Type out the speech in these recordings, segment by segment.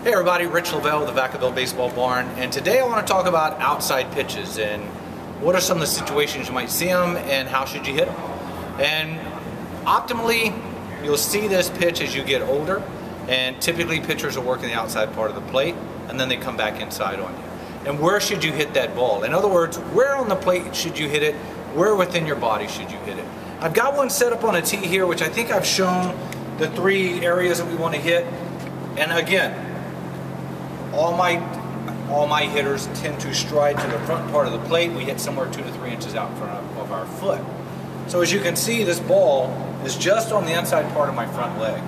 Hey everybody, Rich Lovell with the Vacaville Baseball Barn, and today I want to talk about outside pitches and what are some of the situations you might see them and how should you hit them. And optimally, you'll see this pitch as you get older, and typically pitchers are working the outside part of the plate and then they come back inside on you. And where should you hit that ball? In other words, where on the plate should you hit it? Where within your body should you hit it? I've got one set up on a tee here, which I think I've shown the three areas that we want to hit. And again, all my hitters tend to stride to the front part of the plate. We hit somewhere 2 to 3 inches out in front of our foot. So as you can see, this ball is just on the inside part of my front leg.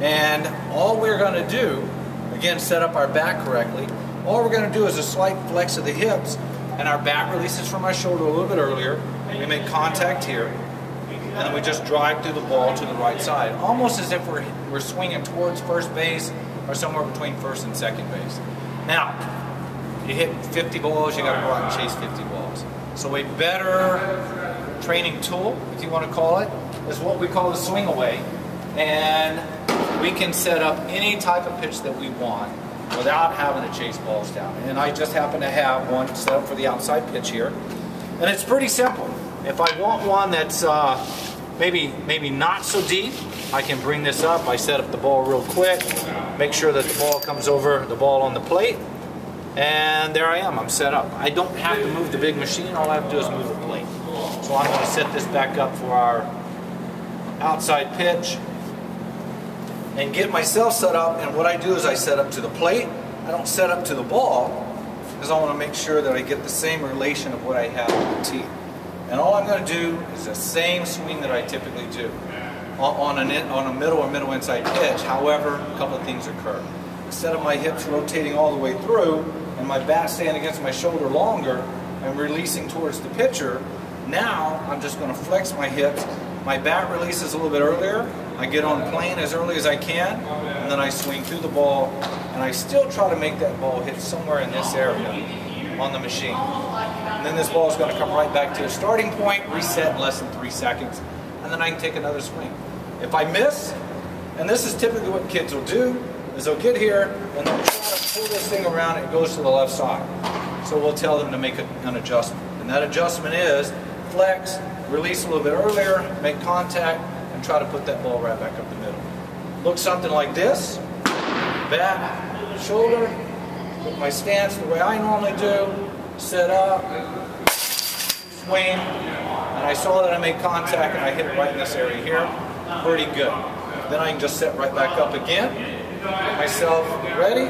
And all we're going to do, again, set up our back correctly, all we're going to do is a slight flex of the hips, and our back releases from our shoulder a little bit earlier. We make contact here, and then we just drive through the ball to the right side, almost as if we're swinging towards first base or somewhere between first and second base. Now, you hit 50 balls, you got to go out and chase 50 balls. So a better training tool, if you want to call it, is what we call the swing away. And we can set up any type of pitch that we want without having to chase balls down. And I just happen to have one set up for the outside pitch here. And it's pretty simple. If I want one that's maybe not so deep, I can bring this up. I set up the ball real quick, make sure that the ball comes over the ball on the plate, and there I am, I'm set up. I don't have to move the big machine, all I have to do is move the plate. So I'm going to set this back up for our outside pitch and get myself set up, and what I do is I set up to the plate. I don't set up to the ball because I want to make sure that I get the same relation of what I have on the tee. And all I'm going to do is the same swing that I typically do on a middle or middle inside pitch. However, a couple of things occur. Instead of my hips rotating all the way through and my bat staying against my shoulder longer and releasing towards the pitcher, now I'm just going to flex my hips. My bat releases a little bit earlier. I get on plane as early as I can, and then I swing through the ball, and I still try to make that ball hit somewhere in this area on the machine. And then this ball is going to come right back to the starting point, reset in less than 3 seconds, and then I can take another swing. If I miss, and this is typically what kids will do, is they'll get here and they'll try to pull this thing around and it goes to the left side. So we'll tell them to make an adjustment. And that adjustment is flex, release a little bit earlier, make contact, and try to put that ball right back up the middle. Looks something like this. Bat, shoulder, put my stance the way I normally do, set up, swing, and I saw that I made contact and I hit it right in this area here. Pretty good. Then I can just set right back up again. Get myself ready.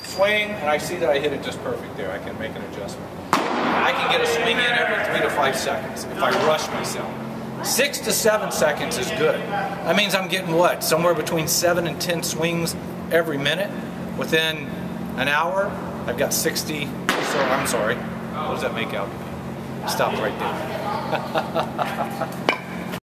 Swing, and I see that I hit it just perfect there. I can make an adjustment. I can get a swing in every 3 to 5 seconds if I rush myself. 6 to 7 seconds is good. That means I'm getting what? Somewhere between 7 and 10 swings every minute. Within an hour, I've got 60. So I'm sorry. What does that make out to be? Stop right there.